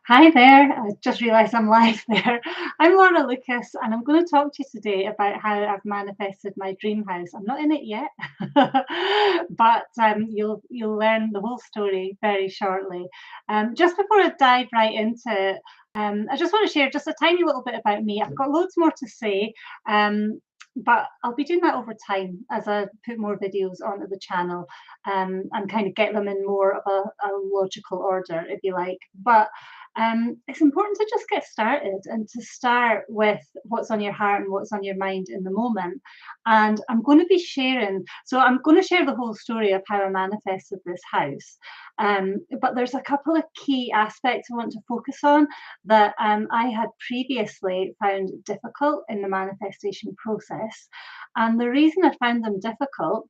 Hi there. I just realised I'm live there. I'm Laura Lucas, and I'm going to talk to you today about how I've manifested my dream house. I'm not in it yet, but you'll learn the whole story very shortly. Just before I dive right into it, I just want to share just a tiny little bit about me. I've got loads more to say, um, but I'll be doing that over time as I put more videos onto the channel, and kind of get them in more of a logical order, if you like. But it's important to just get started and to start with what's on your heart and what's on your mind in the moment. And I'm going to share the whole story of how I manifested this house. But there's a couple of key aspects I want to focus on that I had previously found difficult in the manifestation process. And the reason I found them difficult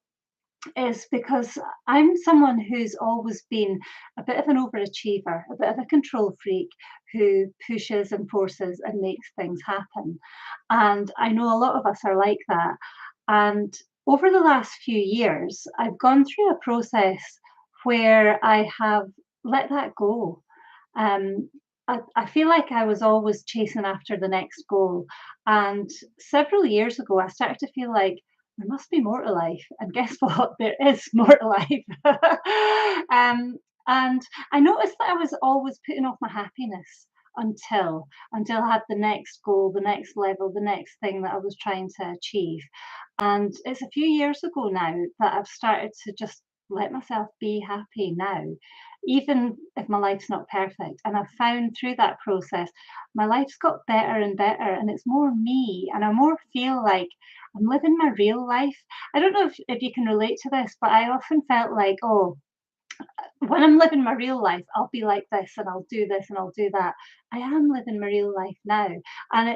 is because I'm someone who's always been a bit of an overachiever, a bit of a control freak who pushes and forces and makes things happen. And I know a lot of us are like that. And over the last few years, I've gone through a process where I have let that go. Um, I feel like I was always chasing after the next goal. And several years ago, I started to feel like there must be more to life. And guess what? There is more to life. um, and I noticed that I was always putting off my happiness until I had the next goal, the next level, the next thing that I was trying to achieve. And it's a few years ago now that I've started to just let myself be happy now, even if my life's not perfect. And I've found through that process, my life's got better and better, and it's more me, and I more feel like I'm living my real life. I don't know if you can relate to this, but I often felt like, oh, when I'm living my real life, I'll be like this and I'll do this and I'll do that. I am living my real life now. And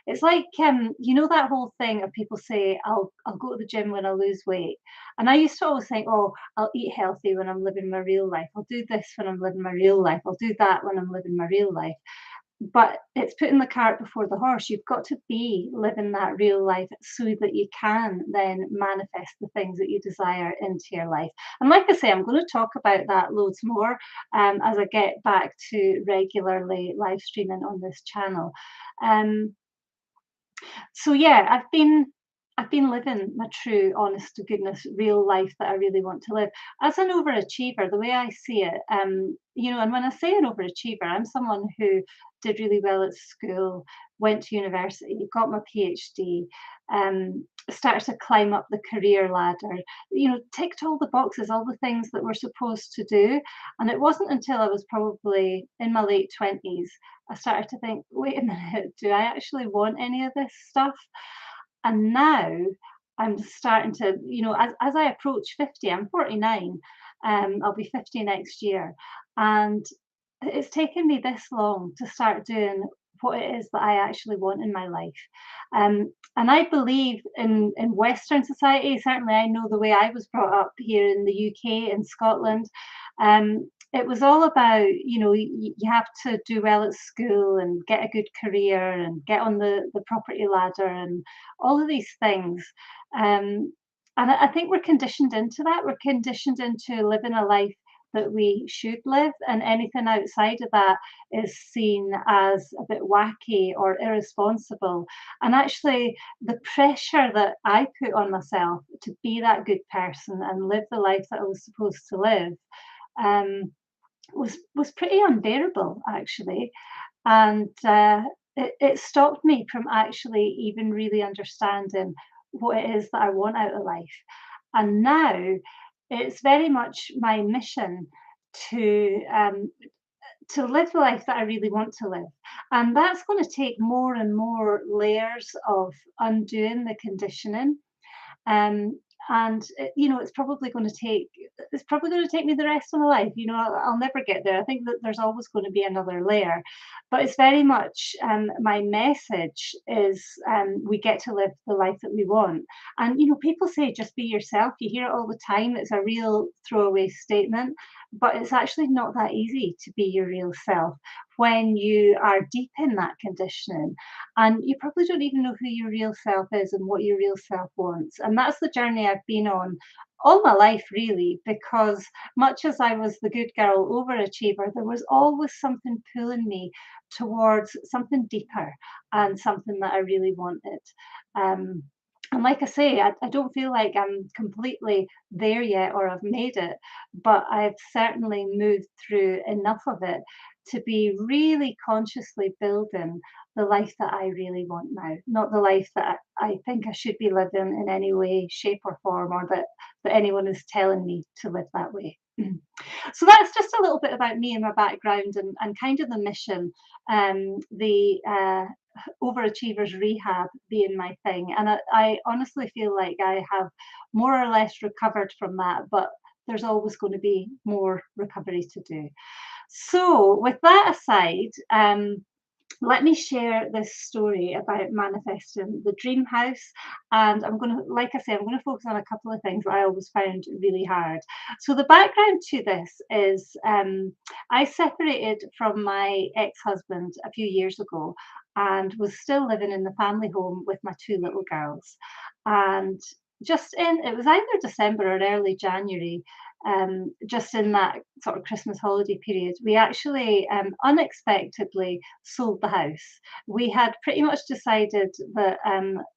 it's like you know that whole thing of people say, I'll go to the gym when I lose weight. And I used to always think, oh, I'll eat healthy when I'm living my real life. I'll do this when I'm living my real life. I'll do that when I'm living my real life. But it's putting the cart before the horse. You've got to be living that real life so that you can then manifest the things that you desire into your life. And like I say, I'm going to talk about that loads more as I get back to regularly live streaming on this channel. Um, so yeah, I've been living my true, honest to goodness, real life that I really want to live. As an overachiever, the way I see it, and when I say an overachiever, I'm someone who did really well at school, went to university, got my PhD, started to climb up the career ladder, ticked all the boxes, all the things that we're supposed to do. And it wasn't until I was probably in my late 20s I started to think, wait a minute, do I actually want any of this stuff? And now I'm starting to, as I approach 50, I'm 49, I'll be 50 next year. And it's taken me this long to start doing what it is that I actually want in my life. And I believe in Western society, certainly I know the way I was brought up here in the UK, in Scotland. It was all about, you have to do well at school and get a good career and get on the property ladder and all of these things. Um, and I think we're conditioned into that. We're conditioned into living a life that we should live, and anything outside of that is seen as a bit wacky or irresponsible. And actually, the pressure that I put on myself to be that good person and live the life that I was supposed to live um, was pretty unbearable, actually. And it stopped me from actually even really understanding what it is that I want out of life. And now it's very much my mission to um, to live the life that I really want to live. And that's going to take more and more layers of undoing the conditioning. Um, and it's probably going to take me the rest of my life. I'll never get there. I think that there's always going to be another layer, but it's very much my message is we get to live the life that we want. And people say just be yourself. You hear it all the time. It's a real throwaway statement, but it's actually not that easy to be your real self when you are deep in that conditioning, and you probably don't even know who your real self is and what your real self wants. And that's the journey I've been on all my life really, because much as I was the good girl overachiever, there was always something pulling me towards something deeper and something that I really wanted. Um, and like I say, I don't feel like I'm completely there yet or I've made it, but I've certainly moved through enough of it to be really consciously building the life that I really want now, not the life that I think I should be living in any way, shape, or form, or that anyone is telling me to live that way. So that's just a little bit about me and my background and kind of the mission, the overachievers rehab being my thing. And I honestly feel like I have more or less recovered from that, but there's always going to be more recovery to do. So, with that aside, let me share this story about manifesting the dream house. And I'm going to, like I say, I'm going to focus on a couple of things that I always found really hard. So, the background to this is I separated from my ex husband a few years ago and was still living in the family home with my two little girls. And it was either December or early January, just in that sort of Christmas holiday period, we actually unexpectedly sold the house. We had pretty much decided that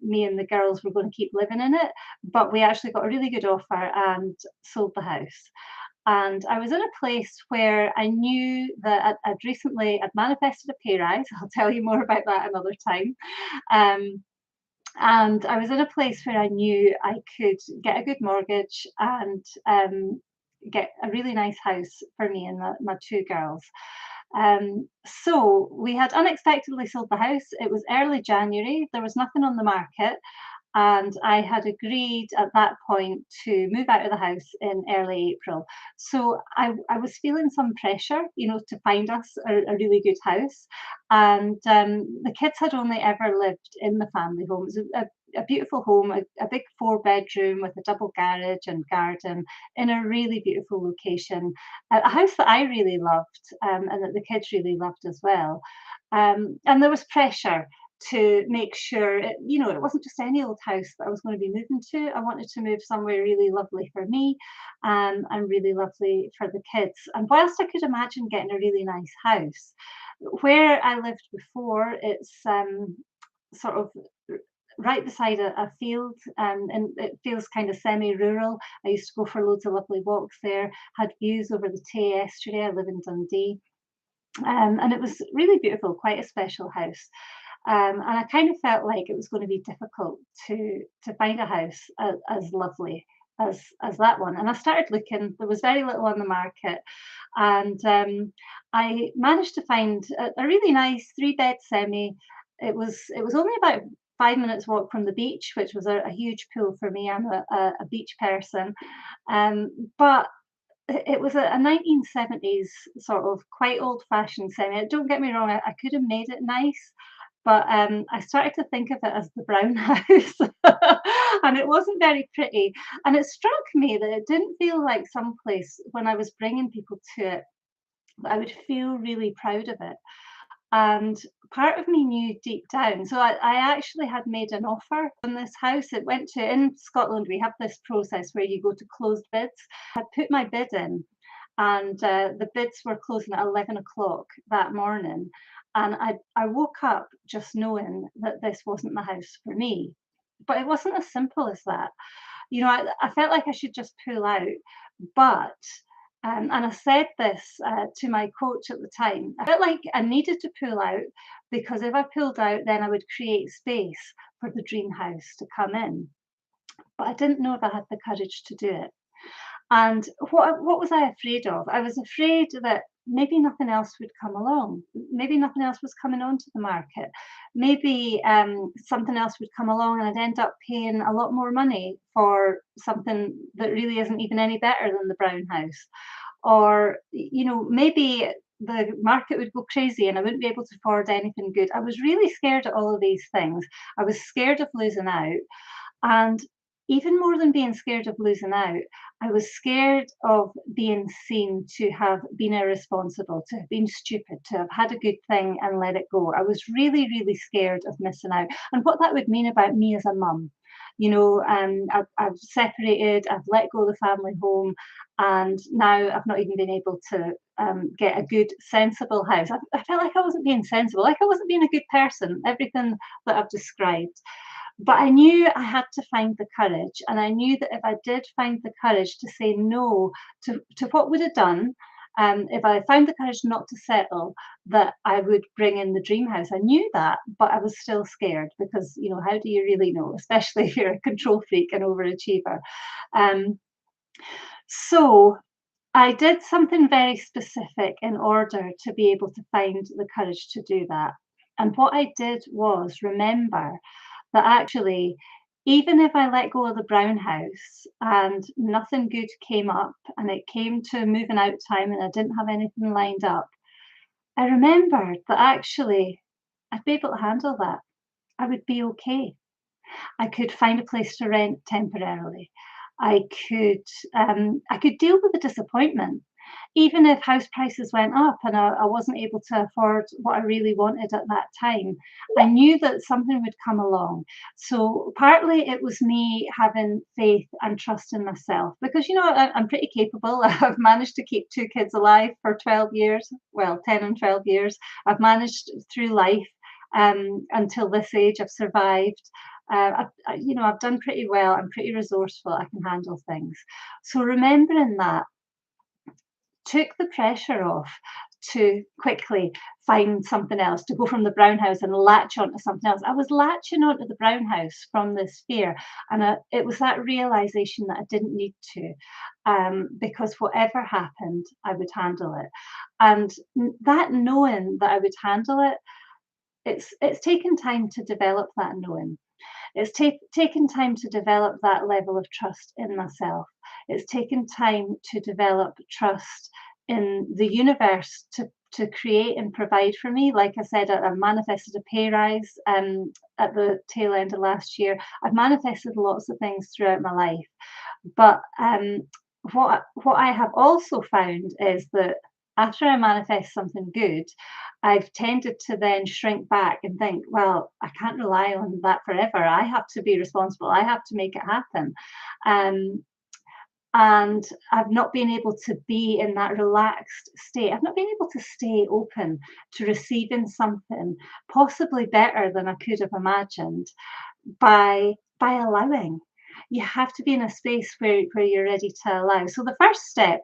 me and the girls were going to keep living in it, but we actually got a really good offer and sold the house. And I was in a place where I knew that I'd manifested a pay rise. I'll tell you more about that another time. Um, and I was in a place where I knew I could get a good mortgage and get a really nice house for me and my two girls. So we had unexpectedly sold the house. It was early January. There was nothing on the market. And I had agreed at that point to move out of the house in early April. So I was feeling some pressure, to find us a really good house. And the kids had only ever lived in the family home. It was a beautiful home, a big 4 bedroom with a double garage and garden in a really beautiful location, a house that I really loved, and that the kids really loved as well. And there was pressure to make sure it wasn't just any old house that I was going to be moving to. I wanted to move somewhere really lovely for me, and really lovely for the kids. And whilst I could imagine getting a really nice house, where I lived before, it's sort of right beside a field, and it feels kind of semi-rural. I used to go for loads of lovely walks there, had views over the Tay estuary. I live in Dundee. And it was really beautiful, quite a special house. And I kind of felt like it was going to be difficult to find a house as lovely as that one. And I started looking. There was very little on the market, and I managed to find a really nice 3-bed semi. It was only about 5 minutes walk from the beach, which was a huge pull for me. I'm a beach person, but it was a 1970s sort of quite old-fashioned semi. Don't get me wrong, I could have made it nice, but, I started to think of it as the brown house, and it wasn't very pretty, and it struck me that it didn't feel like some place when I was bringing people to it, that I would feel really proud of it. And part of me knew deep down. So I actually had made an offer on this house. It went to in Scotland. We have this process where you go to closed bids. I put my bid in, and the bids were closing at 11 o'clock that morning. And I woke up just knowing that this wasn't the house for me. But it wasn't as simple as that. I felt like I should just pull out, but and I said this to my coach at the time. I felt like I needed to pull out because if I pulled out, then I would create space for the dream house to come in. But I didn't know if I had the courage to do it. And what was I afraid of? I was afraid that maybe nothing else would come along. Maybe nothing else was coming onto the market. Maybe something else would come along and I'd end up paying a lot more money for something that really isn't even any better than the brown house. Or, maybe the market would go crazy and I wouldn't be able to afford anything good. I was really scared of all of these things. I was scared of losing out. And even more than being scared of losing out, I was scared of being seen to have been irresponsible, to have been stupid, to have had a good thing and let it go. I was really, really scared of missing out and what that would mean about me as a mum. I've separated, I've let go of the family home, and now I've not even been able to get a good, sensible house. I felt like I wasn't being sensible, like I wasn't being a good person, everything that I've described. But I knew I had to find the courage, and I knew that if I did find the courage to say no to what would have done, if I found the courage not to settle, that I would bring in the dream house. I knew that, but I was still scared because, how do you really know, especially if you're a control freak and overachiever? Um, so I did something very specific in order to be able to find the courage to do that. And what I did was remember that actually, even if I let go of the brown house and nothing good came up and it came to moving out time and I didn't have anything lined up, I remembered that actually I'd be able to handle that. I would be okay. I could find a place to rent temporarily. I could I could deal with the disappointment, even if house prices went up and I wasn't able to afford what I really wanted at that time. I knew that something would come along. So partly it was me having faith and trust in myself because I'm pretty capable. I've managed to keep two kids alive for 12 years, well, 10 and 12 years. I've managed through life until this age. I've survived. I've done pretty well. I'm pretty resourceful. I can handle things. So remembering that took the pressure off to quickly find something else, to go from the brown house and latch onto something else. I was latching onto the brown house from this fear, and it was that realization that I didn't need to, because whatever happened, I would handle it. And that knowing that I would handle it, it's taken time to develop that knowing. It's taken time to develop that level of trust in myself. It's taken time to develop trust in the universe to create and provide for me. Like I said, I manifested a pay rise at the tail end of last year. I've manifested lots of things throughout my life, but what I have also found is that after I manifest something good, I've tended to then shrink back and think, well, I can't rely on that forever. I have to be responsible. I have to make it happen. Um, and I've not been able to be in that relaxed state. I've not been able to stay open to receiving something possibly better than I could have imagined by allowing. You have to be in a space where you're ready to allow. So the first step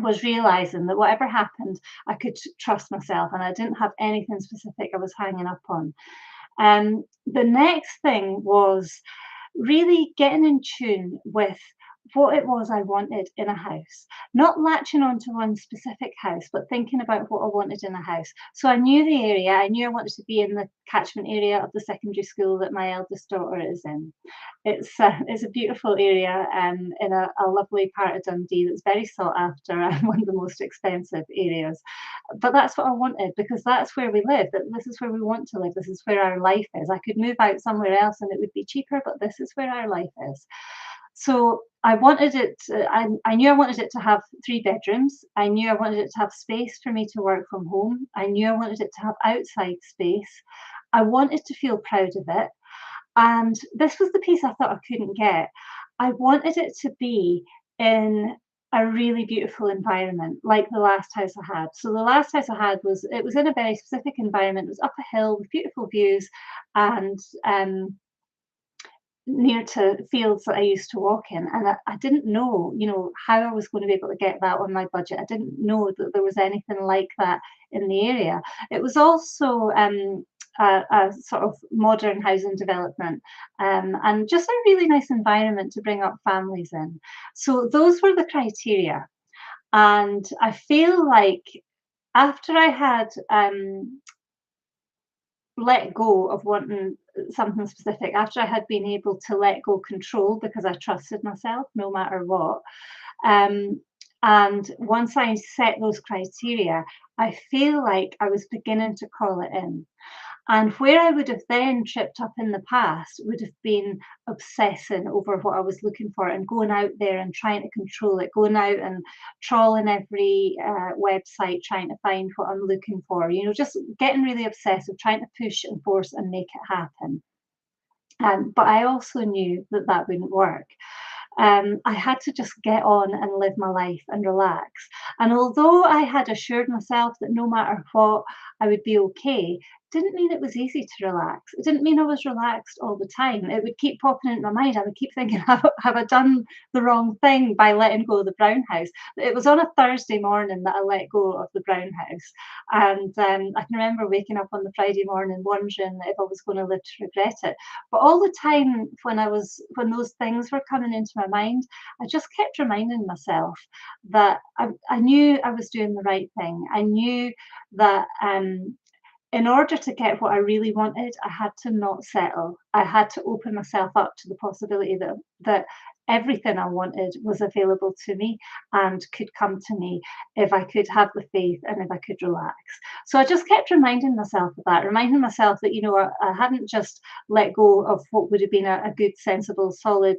was realizing that whatever happened, I could trust myself and I didn't have anything specific I was hanging up on. The next thing was really getting in tune with what it was I wanted in a house, not latching onto one specific house, but thinking about what I wanted in a house. So I knew the area, I knew I wanted to be in the catchment area of the secondary school that my eldest daughter is in. It's a beautiful area in a lovely part of Dundee that's very sought after and one of the most expensive areas. But that's what I wanted because that's where we live. That this is where we want to live. This is where our life is. I could move out somewhere else and it would be cheaper, but this is where our life is. So I wanted it. I knew I wanted it to have 3 bedrooms. I knew I wanted it to have space for me to work from home. I knew I wanted it to have outside space. I wanted to feel proud of it. And this was the piece I thought I couldn't get. I wanted it to be in a really beautiful environment, like the last house I had. So the last house I had was in a very specific environment. It was up a hill with beautiful views and near to fields that I used to walk in. And I didn't know, how I was going to be able to get that on my budget. I didn't know that there was anything like that in the area. It was also a sort of modern housing development and just a really nice environment to bring up families in. So those were the criteria. And I feel like after I had let go of wanting something specific, after I had been able to let go control because I trusted myself no matter what, um, and once I set those criteria, I feel like I was beginning to call it in. And where I would have then tripped up in the past would have been obsessing over what I was looking for and going out there and trying to control it, going out and trawling every website trying to find what I'm looking for, just getting really obsessive, trying to push and force and make it happen. But I also knew that that wouldn't work. I had to just get on and live my life and relax. And although I had assured myself that no matter what, I would be okay, didn't mean it was easy to relax. It didn't mean I was relaxed all the time. It would keep popping into my mind. I would keep thinking, have I done the wrong thing by letting go of the brown house? It was on a Thursday morning that I let go of the brown house. And I can remember waking up on the Friday morning wondering if I was going to live to regret it. But all the time when those things were coming into my mind, I just kept reminding myself that I knew I was doing the right thing. I knew that in order to get what I really wanted, I had to not settle. I had to open myself up to the possibility that everything I wanted was available to me and could come to me if I could have the faith and if I could relax. So I just kept reminding myself of that, reminding myself that, I hadn't just let go of what would have been a good, sensible, solid,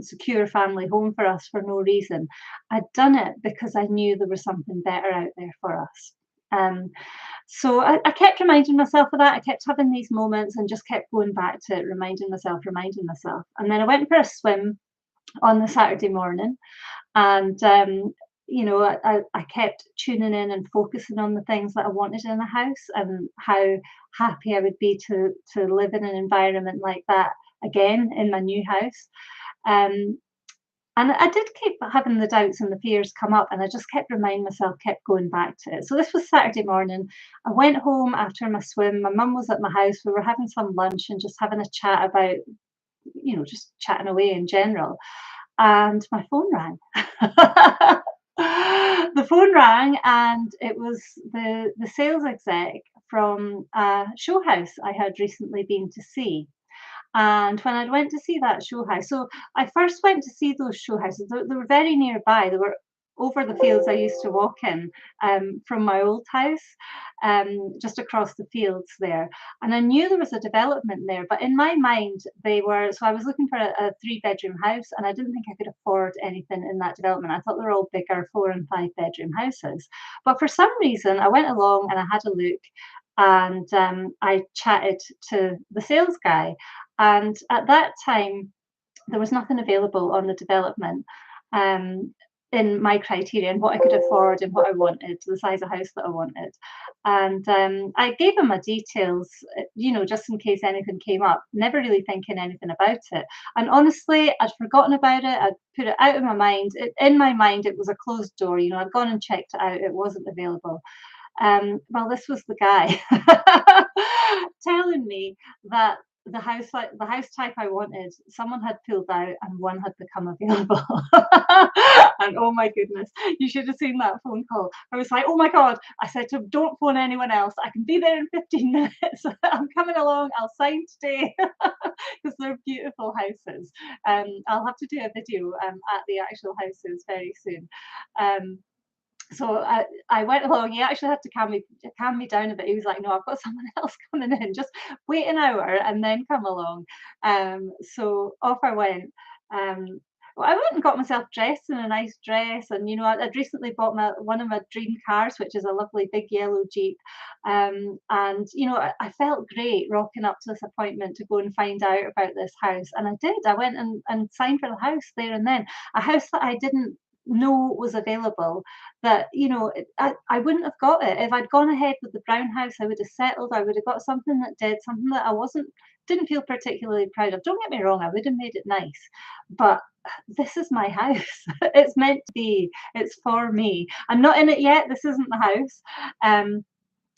secure family home for us for no reason. I'd done it because I knew there was something better out there for us. Um, so I kept reminding myself of that. I kept having these moments and just kept going back to it, reminding myself, reminding myself. And then I went for a swim on the Saturday morning, and I kept tuning in and focusing on the things that I wanted in a house and how happy I would be to live in an environment like that again in my new house. Um, and I did keep having the doubts and the fears come up, and I just kept reminding myself, kept going back to it. So this was Saturday morning. I went home after my swim. My mum was at my house. We were having some lunch and just having a chat about, just chatting away in general. And my phone rang. The phone rang, and it was the sales exec from a show house I had recently been to see. And when I went to see that show house, so I first went to see those show houses. They were very nearby. They were over the fields I used to walk in from my old house, just across the fields there. And I knew there was a development there, but in my mind, they were. So I was looking for a three-bedroom house, and I didn't think I could afford anything in that development. I thought they were all bigger, 4 and 5 bedroom houses. But for some reason, I went along and I had a look, and I chatted to the sales guy, and at that time, there was nothing available on the development in my criteria and what I could afford and what I wanted, the size of house that I wanted. And I gave him my details, just in case anything came up, never really thinking anything about it. And honestly, I'd forgotten about it. I'd put it out of my mind. In my mind, it was a closed door. I'd gone and checked it out. It wasn't available. Well, this was the guy telling me that the house type I wanted, someone had pulled out and one had become available. And oh my goodness, you should have seen that phone call. I was like, oh my God. I said to him, don't phone anyone else. I can be there in 15 minutes. I'm coming along. I'll sign today because they're beautiful houses. I'll have to do a video at the actual houses very soon. Um, so I went along. He actually had to calm me down a bit. He was like, "No, I've got someone else coming in. Just wait an hour and then come along." So off I went. Um, well, I went and got myself dressed in a nice dress, and I'd recently bought my one of my dream cars, which is a lovely big yellow Jeep. And I felt great rocking up to this appointment to go and find out about this house, and I did. I went and signed for the house there and then. A house that I didn't know was available, that I wouldn't have got it if I'd gone ahead with the brown house. I would have settled. I would have got something that something that I wasn't didn't feel particularly proud of. Don't get me wrong, I would have made it nice, but this is my house. It's meant to be. It's for me. I'm not in it yet. This isn't the house.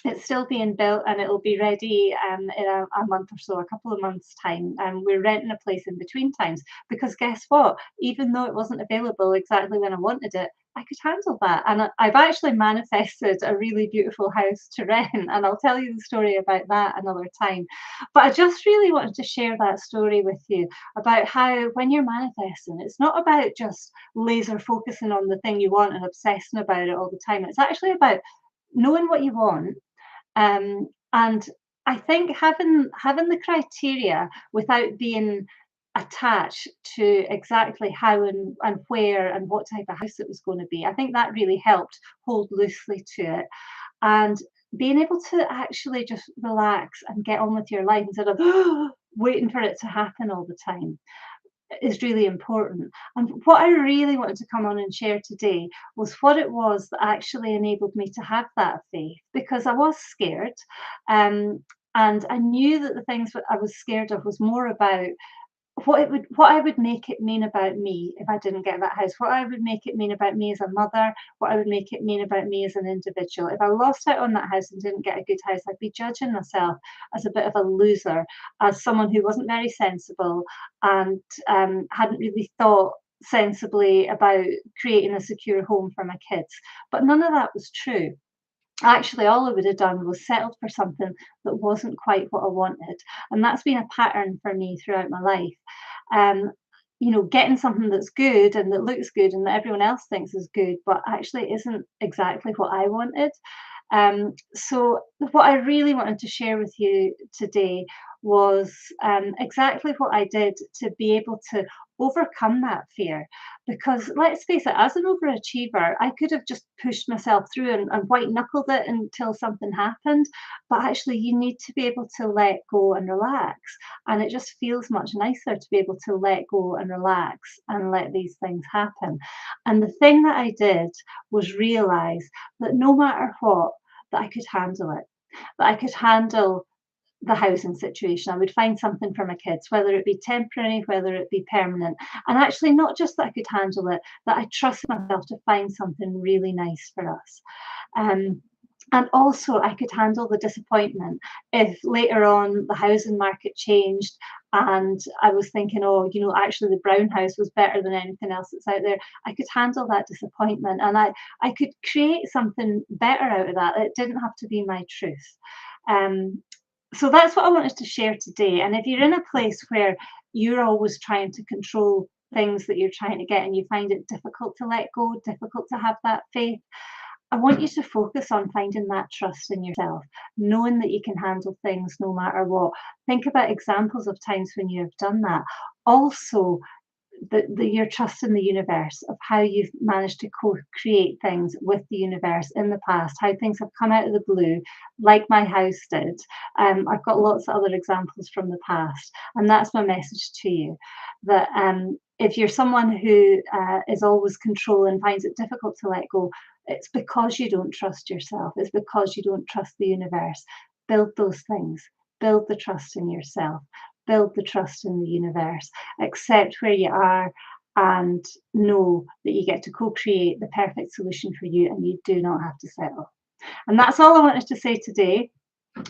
It's still being built, and it'll be ready in a month or so, a couple of months' time. And we're renting a place in between times because guess what? Even though it wasn't available exactly when I wanted it, I could handle that. And I've actually manifested a really beautiful house to rent, and I'll tell you the story about that another time. But I just really wanted to share that story with you about how when you're manifesting, it's not about just laser focusing on the thing you want and obsessing about it all the time. It's actually about knowing what you want, and I think having the criteria without being attached to exactly how and where and what type of house it was going to be. I think that really helped hold loosely to it. And being able to actually just relax and get on with your life instead of waiting for it to happen all the time is really important. And what I really wanted to come on and share today was what it was that actually enabled me to have that faith, because I was scared. Um, and I knew that the things that I was scared of was more about what I would make it mean about me if I didn't get that house, what I would make it mean about me as a mother, what I would make it mean about me as an individual. If I lost out on that house and didn't get a good house, I'd be judging myself as a bit of a loser, as someone who wasn't very sensible and hadn't really thought sensibly about creating a secure home for my kids. But none of that was true. Actually, all I would have done was settled for something that wasn't quite what I wanted, and that's been a pattern for me throughout my life. Um, getting something that's good and that looks good and that everyone else thinks is good, but actually isn't exactly what I wanted. So what I really wanted to share with you today was exactly what I did to be able to overcome that fear. Because let's face it, as an overachiever, I could have just pushed myself through and white knuckled it until something happened. But actually, you need to be able to let go and relax. And it just feels much nicer to be able to let go and relax and let these things happen. And the thing that I did was realize that no matter what, that I could handle it, that I could handle the housing situation. I would find something for my kids, whether it be temporary, whether it be permanent. And actually, not just that I could handle it, that I trust myself to find something really nice for us. Um, and also, I could handle the disappointment if later on the housing market changed and I was thinking, oh, actually the brown house was better than anything else that's out there. I could handle that disappointment and I could create something better out of that. It didn't have to be my truth. Um, so that's what I wanted to share today. And if you're in a place where you're always trying to control things that you're trying to get and you find it difficult to let go, difficult to have that faith, I want you to focus on finding that trust in yourself, knowing that you can handle things no matter what. Think about examples of times when you have done that. Also, your trust in the universe, of how you've managed to co-create things with the universe in the past, how things have come out of the blue, like my house did. I've got lots of other examples from the past, and that's my message to you. That if you're someone who is always controlling, finds it difficult to let go, it's because you don't trust yourself. It's because you don't trust the universe. Build those things. Build the trust in yourself. Build the trust in the universe. Accept where you are and know that you get to co-create the perfect solution for you and you do not have to settle. And that's all I wanted to say today.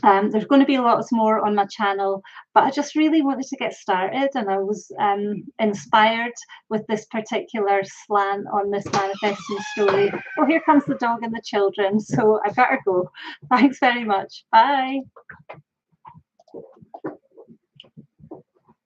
There's going to be lots more on my channel, but I just really wanted to get started and I was inspired with this particular slant on this manifesting story. Oh, here comes the dog and the children, so I better go. Thanks very much. Bye.